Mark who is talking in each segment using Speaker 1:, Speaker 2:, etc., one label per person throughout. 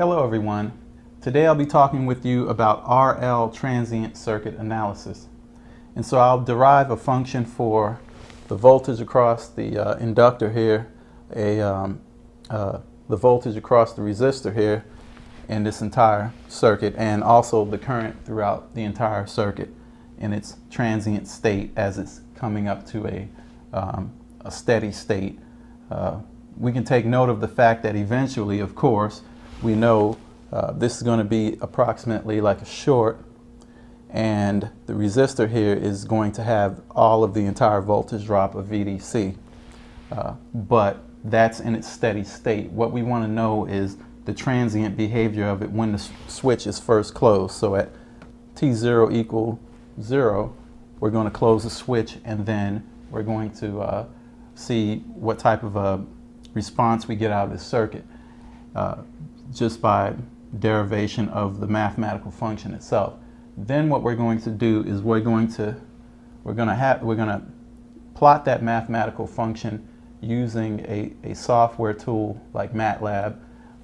Speaker 1: Hello everyone. Today I'll be talking with you about RL transient circuit analysis. And so I'll derive a function for the voltage across the inductor here, the voltage across the resistor here in this entire circuit, and also the current throughout the entire circuit in its transient state as it's coming up to a steady state. We can take note of the fact that eventually, of course, we know this is going to be approximately like a short, and the resistor here is going to have all of the entire voltage drop of VDC. But that's in its steady state. What we want to know is the transient behavior of it when the switch is first closed. So at T0 equal 0, we're going to close the switch, and then we're going to see what type of a response we get out of this circuit just by derivation of the mathematical function itself. Then what we're going to do is we're going to plot that mathematical function using a software tool like MATLAB,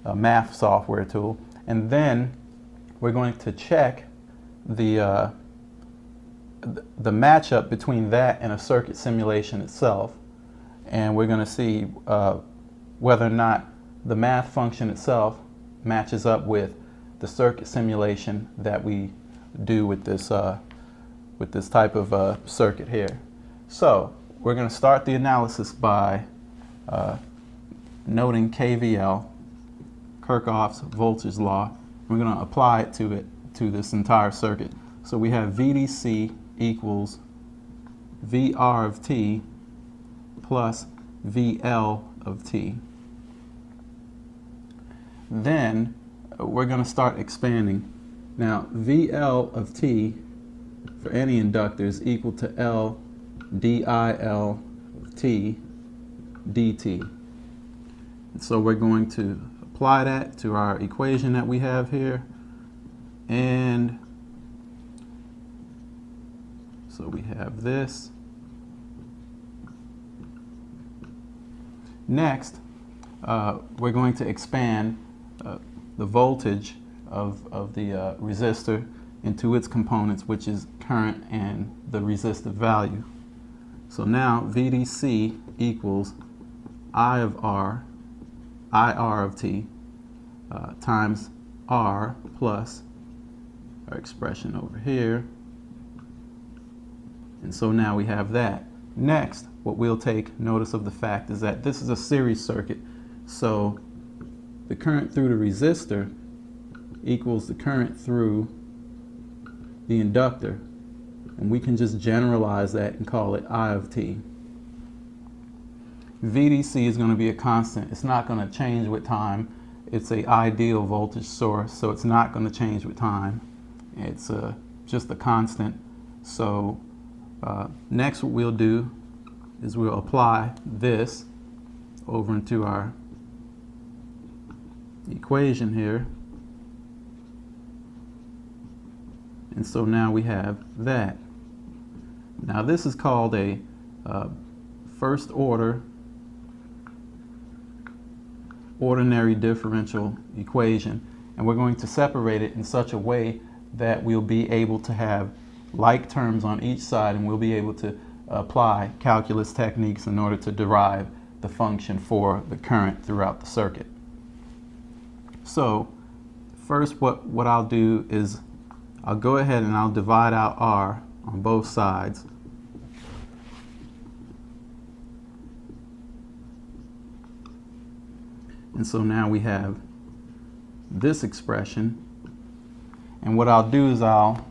Speaker 1: a math software tool, and then we're going to check the matchup between that and a circuit simulation itself, and we're going to see whether or not the math function itself matches up with the circuit simulation that we do with this type of circuit here. So we're going to start the analysis by noting KVL, Kirchhoff's voltage law. We're going to apply it to this entire circuit. So we have VDC equals VR of t plus VL of t. Then we're going to start expanding. Now VL of t for any inductor is equal to L DIL of t dt. And so we're going to apply that to our equation that we have here, and so we have this. Next, we're going to expand the voltage of the resistor into its components, which is current and the resistive value. So now VDC equals I of R, IR of t, times R plus our expression over here. And so now we have that. Next, what we'll take notice of the fact is that this is a series circuit, so the current through the resistor equals the current through the inductor, and we can just generalize that and call it I of t. VDC is going to be a constant. It's not going to change with time. It's an ideal voltage source, so it's not going to change with time. It's just a constant. So next what we'll do is we'll apply this over into our equation here, and so now we have that. Now this is called a first order ordinary differential equation, and we're going to separate it in such a way that we'll be able to have like terms on each side, and we'll be able to apply calculus techniques in order to derive the function for the current throughout the circuit. So first what I'll do is I'll go ahead and I'll divide out R on both sides. And so now we have this expression, and what I'll do is I'll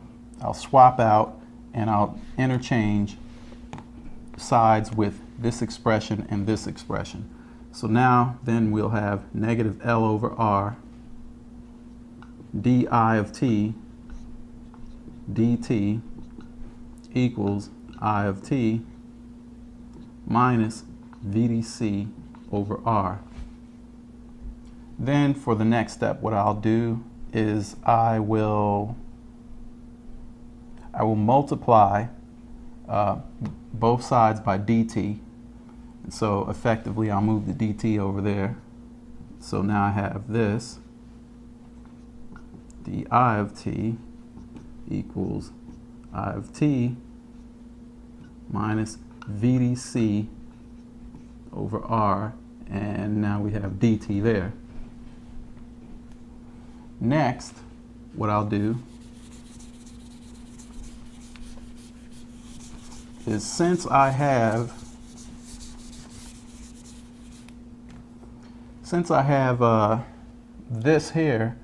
Speaker 1: swap out and I'll interchange sides with this expression and this expression. So now then we'll have negative L over R di of t dt equals I of t minus VDC over R. Then for the next step, what I'll do is I will multiply both sides by dt. And so effectively I'll move the dt over there. So now I have this di of t equals I of t minus VDC over R, and now we have dt there. Next, what I'll do is, since I have this here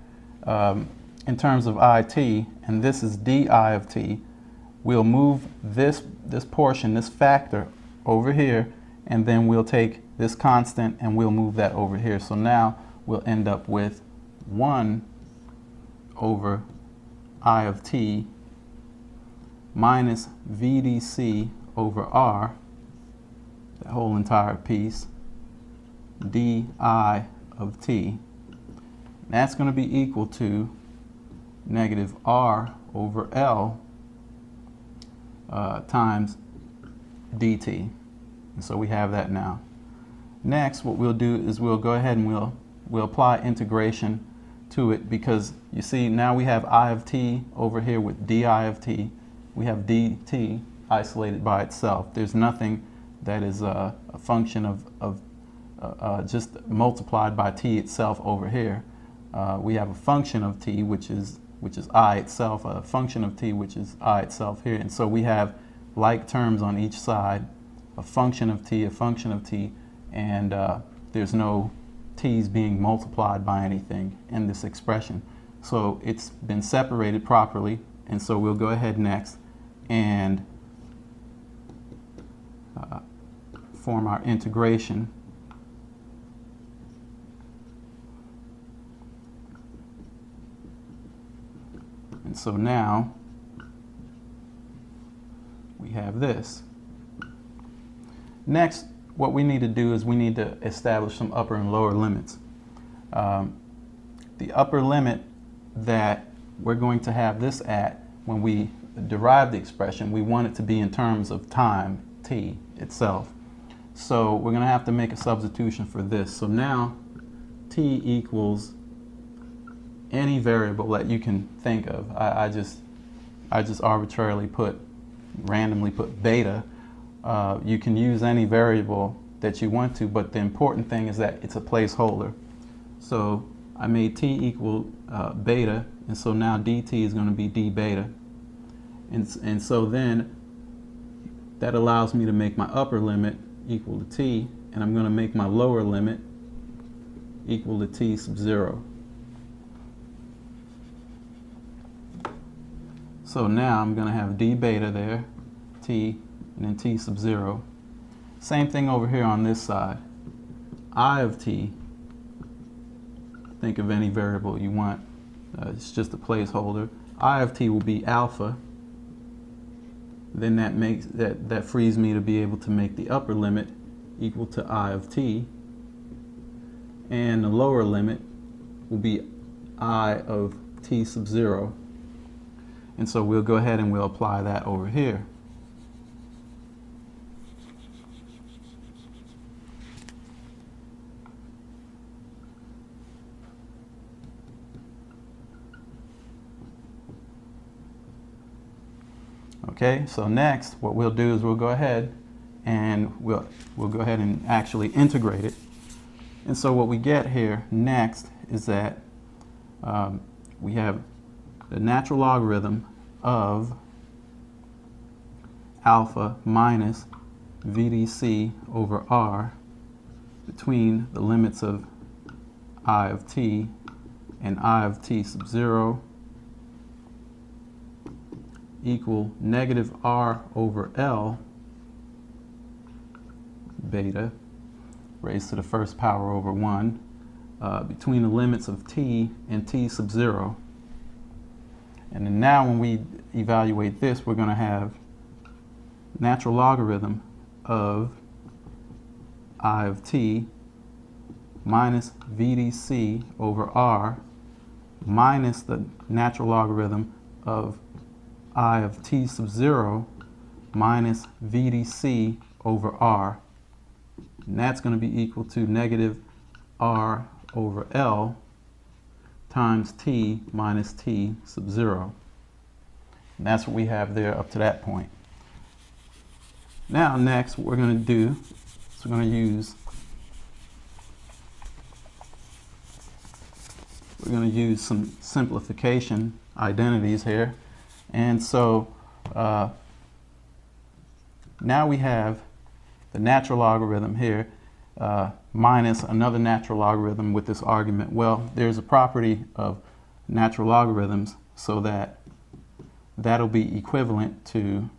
Speaker 1: in terms of it, and this is di of t, we'll move this portion, this factor, over here, and then we'll take this constant and we'll move that over here. So now we'll end up with 1 over I of t minus VDC over R, that whole entire piece, di of t. That's going to be equal to negative R over L times dt. And so we have that now. Next, what we'll do is we'll go ahead and we'll apply integration to it, because you see now we have I of t over here with di of t. We have dt isolated by itself. There's nothing that is a function of just multiplied by t itself over here. We have a function of t which is I itself, a function of t which is I itself here. And so we have like terms on each side, a function of t, and there's no t's being multiplied by anything in this expression. So it's been separated properly, and so we'll go ahead next and form our integration. And so now we have this. Next, what we need to do is we need to establish some upper and lower limits. The upper limit that we're going to have this at when we derive the expression, we want it to be in terms of time, t itself. So we're going to have to make a substitution for this. So now t equals any variable that you can think of. I just arbitrarily randomly put beta. You can use any variable that you want to, but the important thing is that it's a placeholder. So I made t equal beta, and so now dt is going to be d beta. And so then that allows me to make my upper limit equal to t, and I'm going to make my lower limit equal to t sub 0. So now I'm going to have d beta there, t, and then t sub 0. Same thing over here on this side. I of t, think of any variable you want. It's just a placeholder. I of t will be alpha. Then that frees me to be able to make the upper limit equal to I of t, and the lower limit will be I of t sub 0. And so we'll go ahead and we'll apply that over here. Okay, so next what we'll do is we'll go ahead and we'll go ahead and actually integrate it. And so what we get here next is that we have the natural logarithm of alpha minus VDC over R between the limits of I of t and I of t sub 0 equal negative R over L beta raised to the first power over 1 between the limits of t and t sub 0. And then now when we evaluate this, we're going to have natural logarithm of I of t minus VDC over R minus the natural logarithm of I of t sub 0 minus VDC over R. And that's going to be equal to negative R over L times t minus t sub 0. And that's what we have there up to that point. Now next what we're going to do is we're going to use some simplification identities here. And so now we have the natural logarithm here minus another natural logarithm with this argument. Well, there's a property of natural logarithms so that that'll be equivalent to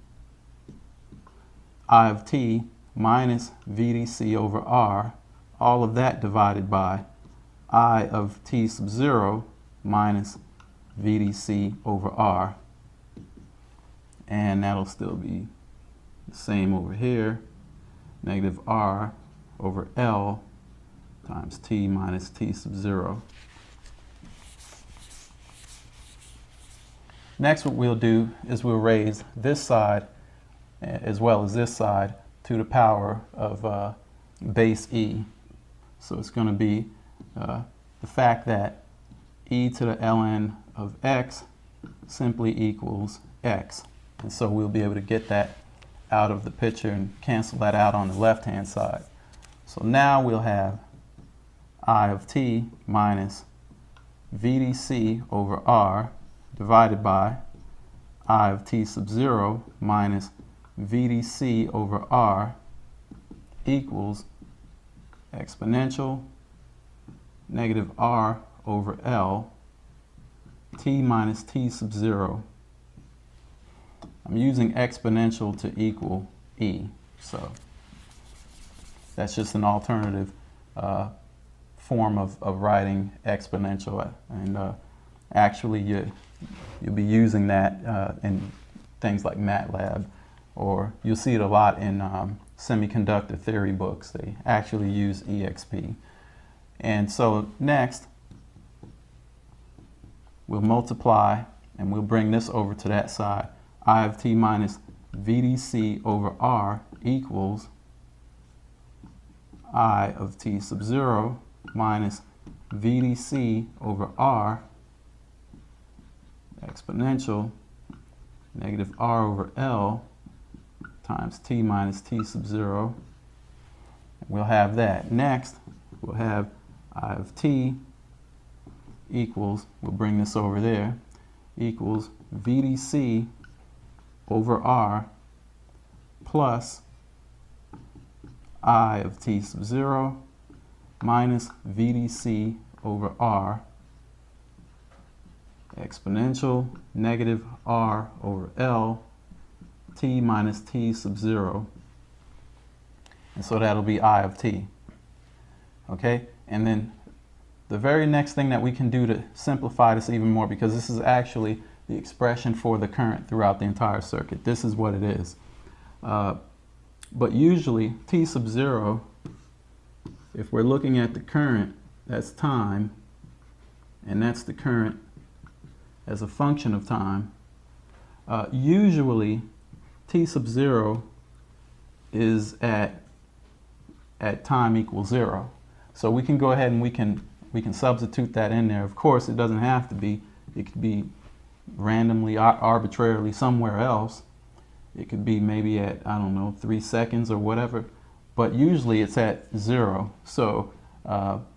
Speaker 1: I of t minus VDC over r, all of that divided by I of t sub 0 minus VDC over r. And that'll still be the same over here, negative r over L times t minus t sub 0. Next, what we'll do is we'll raise this side as well as this side to the power of base e. So it's going to be the fact that e to the ln of x simply equals x. And so we'll be able to get that out of the picture and cancel that out on the left-hand side. So now we'll have I of t minus VDC over r divided by I of t sub 0 minus VDC over r equals exponential negative r over L t minus t sub 0. I'm using exponential to equal e, so that's just an alternative form of writing exponential, and actually you'll be using that in things like MATLAB, or you'll see it a lot in semiconductor theory books. They actually use EXP. And so next we'll multiply and we'll bring this over to that side. I of t minus VDC over r equals I of t sub 0 minus VDC over r exponential negative r over L times t minus t sub 0. We'll have that. Next, we'll have I of t equals, we'll bring this over there, equals VDC over r plus I of t sub 0 minus VDC over r exponential negative r over L t minus t sub 0. And so that'll be I of t. Okay, and then the very next thing that we can do to simplify this even more, because this is actually the expression for the current throughout the entire circuit. This is what it is. But usually t sub 0, if we're looking at the current, that's time, and that's the current as a function of time. Usually t sub 0 is at time equals 0. So we can go ahead and we can substitute that in there. Of course, it doesn't have to be. It could be randomly, arbitrarily somewhere else. It could be maybe at, I don't know, 3 seconds or whatever. But usually it's at 0. So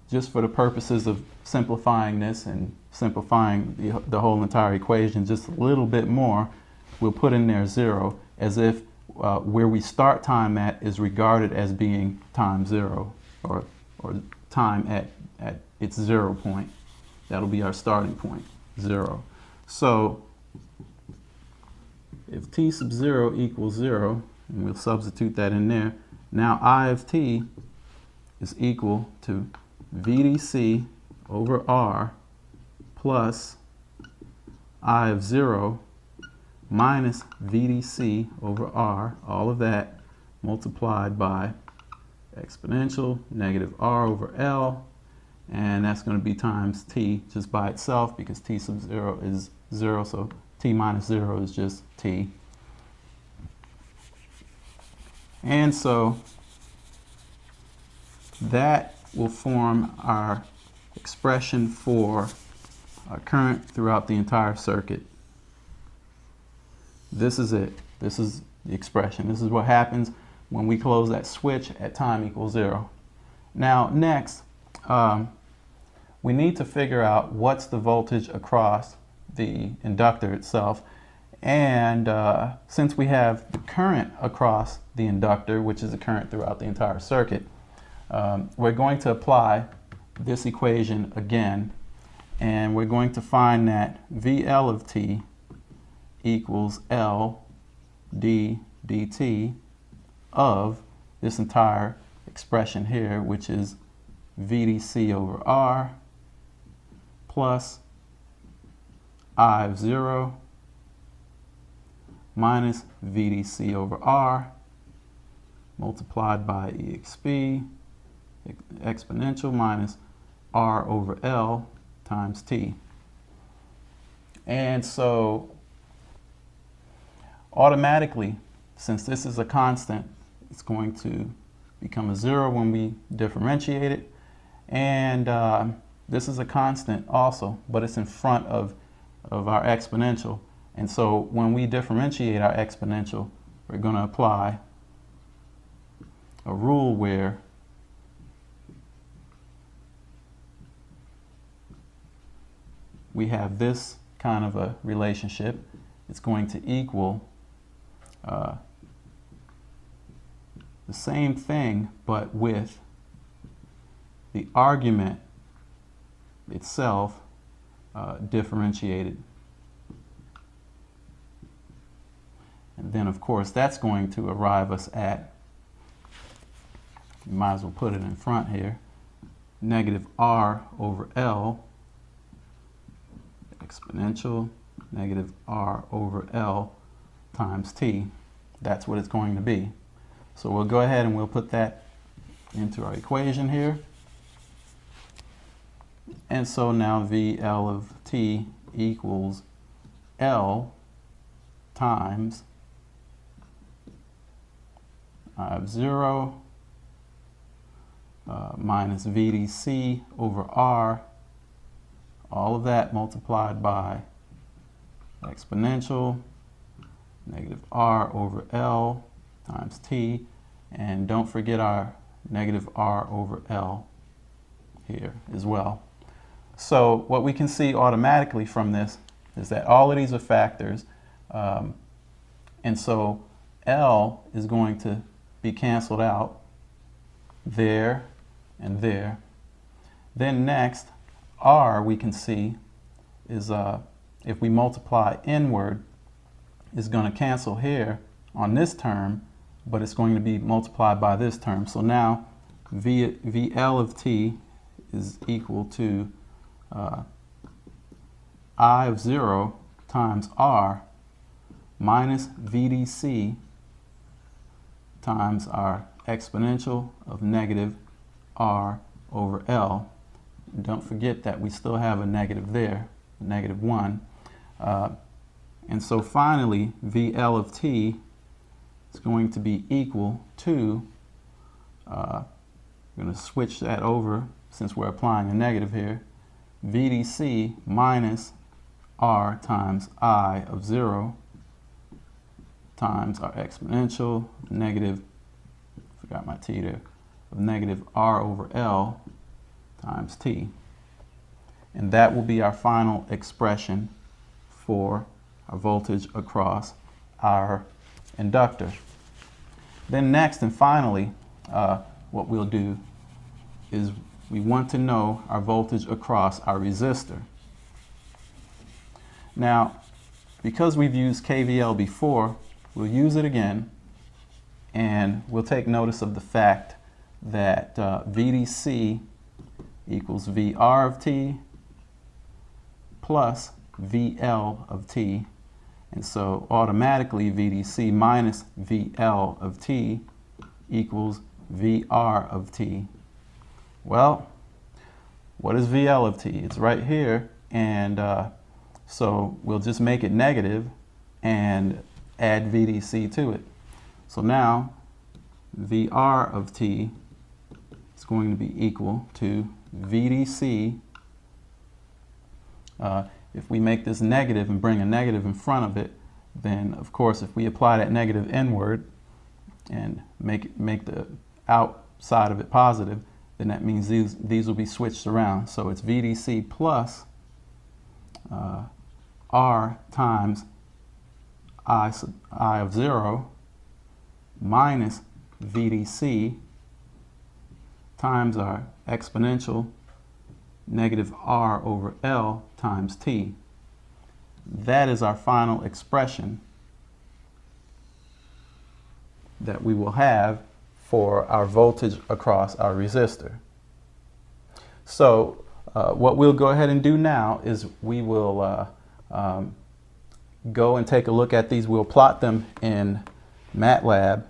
Speaker 1: just for the purposes of simplifying this and simplifying the whole entire equation just a little bit more, we'll put in there 0 as if where we start time at is regarded as being time 0, or time at its 0 point. That'll be our starting point, 0. So if t sub 0 equals 0, and we'll substitute that in there, now I of t is equal to VDC over r plus I of 0 minus VDC over r, all of that multiplied by exponential negative r over L, and that's going to be times t just by itself because t sub 0 is 0, so t minus 0 is just t. And so that will form our expression for our current throughout the entire circuit. This is it. This is the expression. This is what happens when we close that switch at time equals 0. Now next, we need to figure out what's the voltage across the inductor itself. And since we have the current across the inductor, which is the current throughout the entire circuit, we're going to apply this equation again, and we're going to find that VL of t equals L d dt of this entire expression here, which is VDC over R plus I of 0 minus VDC over R multiplied by EXP exponential minus R over L times T. And so automatically, since this is a constant, it's going to become a 0 when we differentiate it. And this is a constant also, but it's in front of our exponential. And so when we differentiate our exponential, we're going to apply a rule where we have this kind of a relationship. It's going to equal the same thing, but with the argument itself differentiated. And then, of course, that's going to arrive us at, you might as well put it in front here, negative R over L exponential negative R over L times T. That's what it's going to be. So we'll go ahead and we'll put that into our equation here. And so now VL of T equals L times I of 0 minus VDC over R, all of that multiplied by exponential negative R over L times T, and don't forget our negative R over L here as well. So what we can see automatically from this is that all of these are factors, and so L is going to be canceled out there and there. Then next, R, we can see, is if we multiply inward, is going to cancel here on this term, but it's going to be multiplied by this term. So now VL of T is equal to I of 0 times R minus VDC times our exponential of negative R over L. Don't forget that we still have a negative there, negative 1. And so finally, VL of T is going to be equal to, we're going to switch that over since we're applying a negative here, VDC minus R times I of 0 times our exponential negative, forgot my T there, of negative R over L times T. And that will be our final expression for our voltage across our inductor. Then next and finally, what we'll do is we want to know our voltage across our resistor. Now, because we've used KVL before, we'll use it again, and we'll take notice of the fact that VDC equals VR of T plus VL of T. And so automatically VDC minus VL of T equals VR of T. Well, what is VL of T? It's right here, and so we'll just make it negative and add VDC to it. So now VR of T is going to be equal to VDC If we make this negative and bring a negative in front of it, then of course if we apply that negative inward and make the outside of it positive, then that means these will be switched around. So it's VDC plus R times I of 0 minus VDC times our exponential negative R over L times T. That is our final expression that we will have for our voltage across our resistor. So what we'll go ahead and do now is we will go and take a look at these. We'll plot them in MATLAB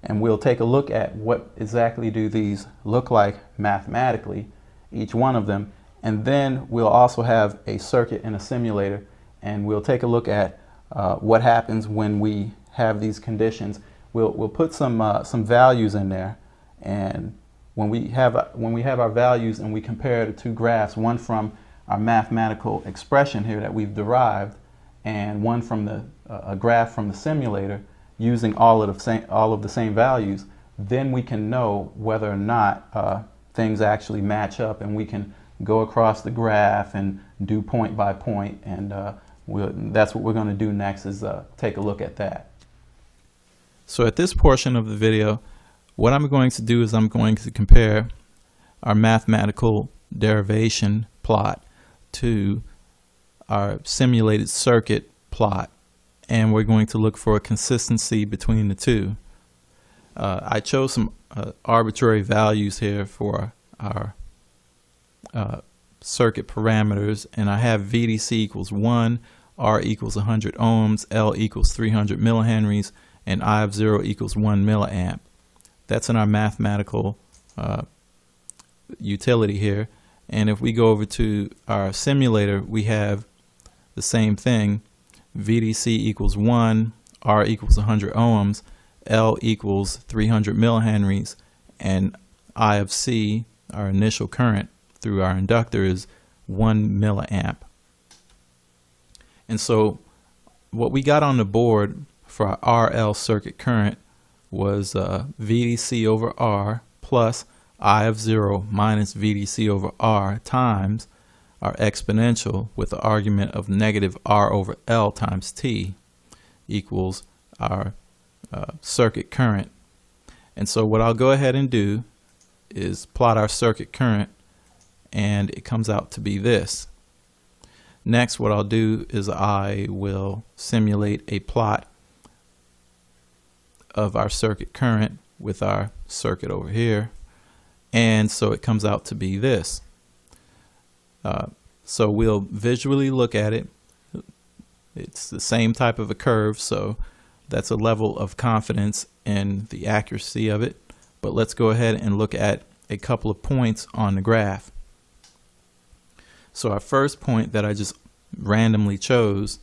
Speaker 1: and we'll take a look at what exactly do these look like mathematically, each one of them, and then we'll also have a circuit in a simulator and we'll take a look at what happens when we have these conditions. We'll put some values in there, and when we have our values and we compare the two graphs, one from our mathematical expression here that we've derived and one from a graph from the simulator using all of the same values, then we can know whether or not things actually match up, and we can go across the graph and do point by point, and that's what we're going to do next, is take a look at that. So at this portion of the video, what I'm going to do is I'm going to compare our mathematical derivation plot to our simulated circuit plot, and we're going to look for a consistency between the two. I chose some arbitrary values here for our circuit parameters, and I have VDC equals 1, R equals 100 ohms, L equals 300 millihenries, and I of 0 equals 1 milliamp. That's in our mathematical utility here. And if we go over to our simulator, we have the same thing. VDC equals 1, R equals 100 ohms, L equals 300 millihenries, and I of C, our initial current through our inductor, is 1 milliamp. And so what we got on the board for our RL circuit current was VDC over R plus I of 0 minus VDC over R times our exponential with the argument of negative R over L times T equals our circuit current. And so what I'll go ahead and do is plot our circuit current, and it comes out to be this. Next, what I'll do is I will simulate a plot of our circuit current with our circuit over here, and so it comes out to be this. So we'll visually look at it. It's the same type of a curve, so that's a level of confidence in the accuracy of it. But let's go ahead and look at a couple of points on the graph. So our first point that I just randomly chose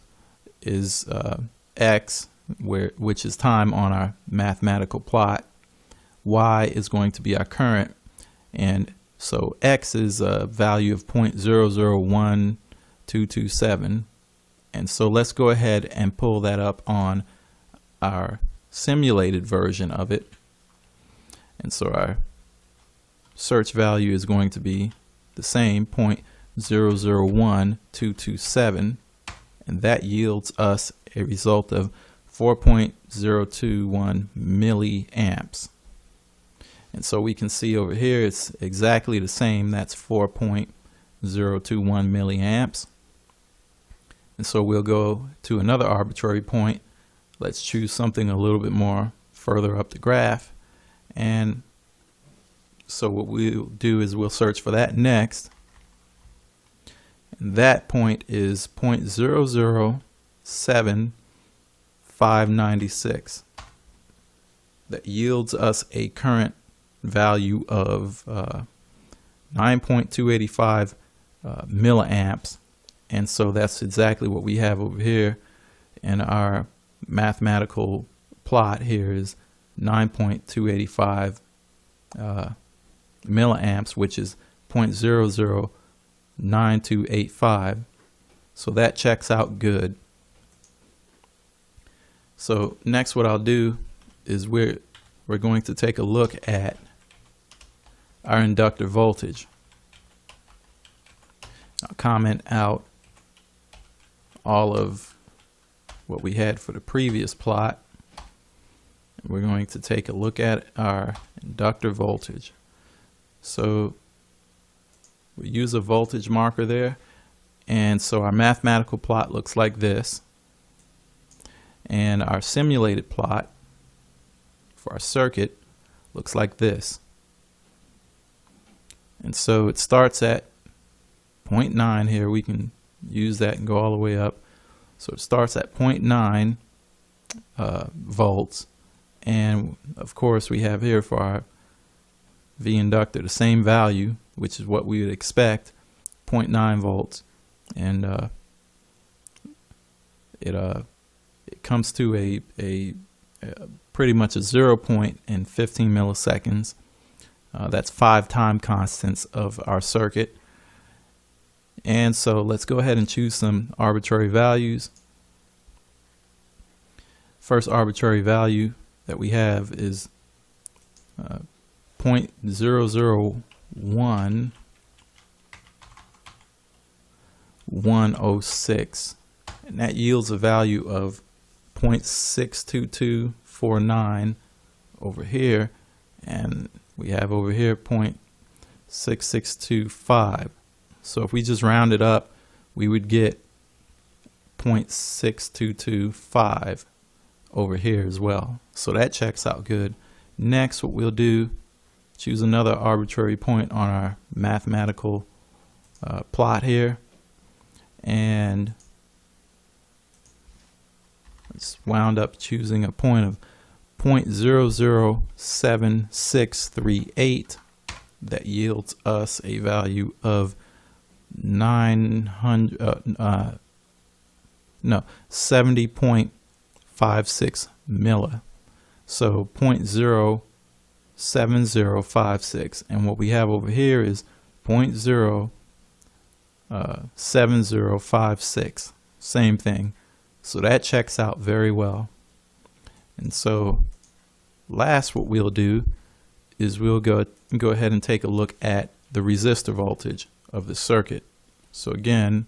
Speaker 1: is X, which is time on our mathematical plot. Y is going to be our current, and so X is a value of 0.001227, and so let's go ahead and pull that up on our simulated version of it. And so our search value is going to be the same, 0.001227, and that yields us a result of 4.021 milliamps. And so we can see over here it's exactly the same. That's 4.021 milliamps. And so we'll go to another arbitrary point. Let's choose something a little bit more further up the graph. And so what we'll do is we'll search for that next. And that point is 0.007596. That yields us a current value of 9.285 milliamps, and so that's exactly what we have over here. And our mathematical plot here is 9.285 milliamps, which is 0.00 0.9285. So that checks out good. So next what I'll do is we're going to take a look at our inductor voltage. I'll comment out all of what we had for the previous plot. We're going to take a look at our inductor voltage. So we use a voltage marker there, and so our mathematical plot looks like this, and our simulated plot for our circuit looks like this. And so it starts at 0.9 here. We can use that and go all the way up. So it starts at 0.9 volts, and of course we have here for our V inductor the same value, which is what we would expect, 0.9 volts, and it comes to a pretty much a 0 point in 15 milliseconds. That's 5 time constants of our circuit. And so let's go ahead and choose some arbitrary values. First arbitrary value that we have is 0.001106, and that yields a value of 0.62249 over here, and we have over here 0.6625. So if we just round it up, we would get 0.6225 over here as well. So that checks out good. Next, what we'll do, choose another arbitrary point on our mathematical plot here, and it's wound up choosing a point of 0.007638 that yields us a value of 70.56 milli. So 0.07056, and what we have over here is 0.07056. Same thing. So that checks out very well. And so last, what we'll do is we'll go ahead and take a look at the resistor voltage of the circuit. So again,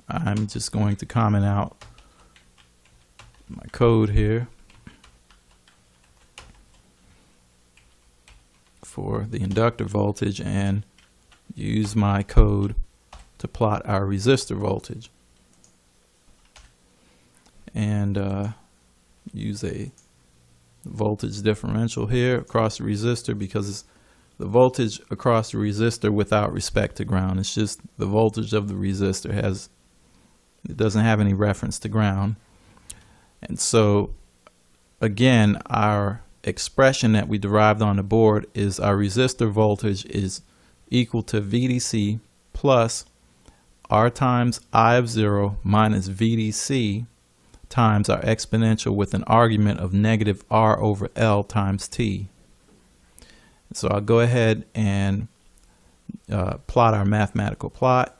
Speaker 1: I'm just going to comment out my code here for the inductor voltage and use my code to plot our resistor voltage, and use a voltage differential here across the resistor, because the voltage across the resistor without respect to ground, it's just the voltage of the resistor, it doesn't have any reference to ground. And so again, our expression that we derived on the board is our resistor voltage is equal to VDC plus R times I of 0 minus VDC times our exponential with an argument of negative R over L times T. So I'll go ahead and plot our mathematical plot,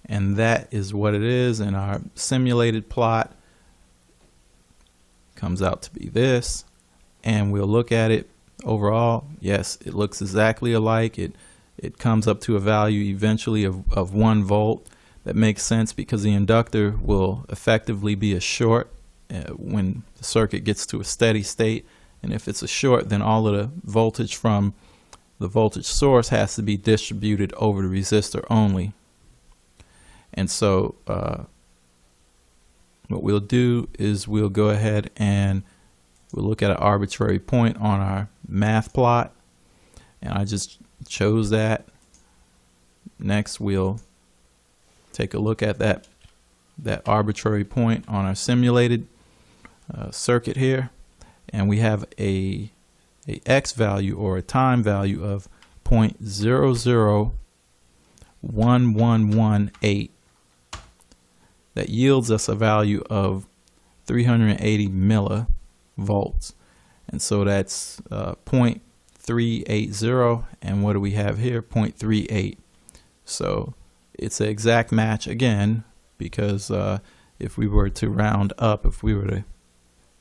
Speaker 1: and that is what it is. And our simulated plot comes out to be this, and we'll look at it overall. Yes, it looks exactly alike. It comes up to a value eventually of 1 volt. That makes sense because the inductor will effectively be a short when the circuit gets to a steady state. And if it's a short, then all of the voltage from the voltage source has to be distributed over the resistor only. And so what we'll do is we'll go ahead and we'll look at an arbitrary point on our math plot, and I just chose that. Next, we'll take a look at that arbitrary point on our simulated circuit here, and we have a x value or a time value of 0.001118 that yields us a value of 380 millivolts. And so that's 0.380, and what do we have here? 0.38. So it's an exact match again, because if we were to round up, if we were to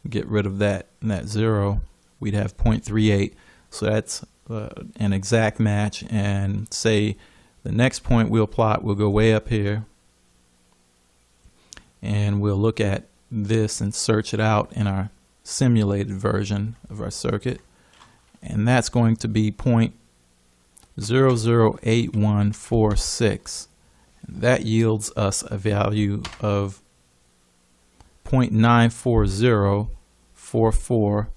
Speaker 1: get rid of that 0, we'd have 0.38. So that's an exact match. And say the next point we'll plot, we'll go way up here and we'll look at this and search it out in our simulated version of our circuit, and that's going to be 0.008146. That yields us a value of 0.94044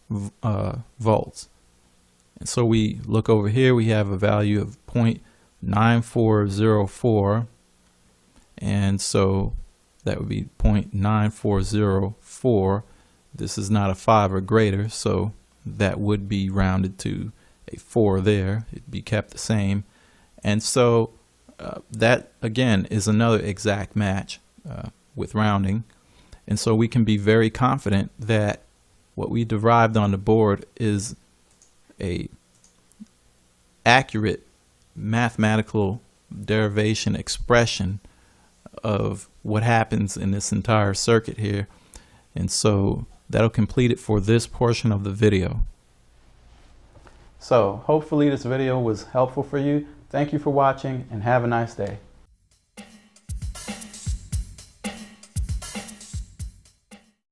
Speaker 1: volts. And so we look over here, we have a value of 0.9404, and so that would be 0.9404. This is not a 5 or greater, so that would be rounded to a 4 there. It'd be kept the same. And so that again is another exact match with rounding. And so we can be very confident that what we derived on the board is a accurate mathematical derivation expression of what happens in this entire circuit here. And so that'll complete it for this portion of the video. So hopefully this video was helpful for you. Thank you for watching and have a nice day.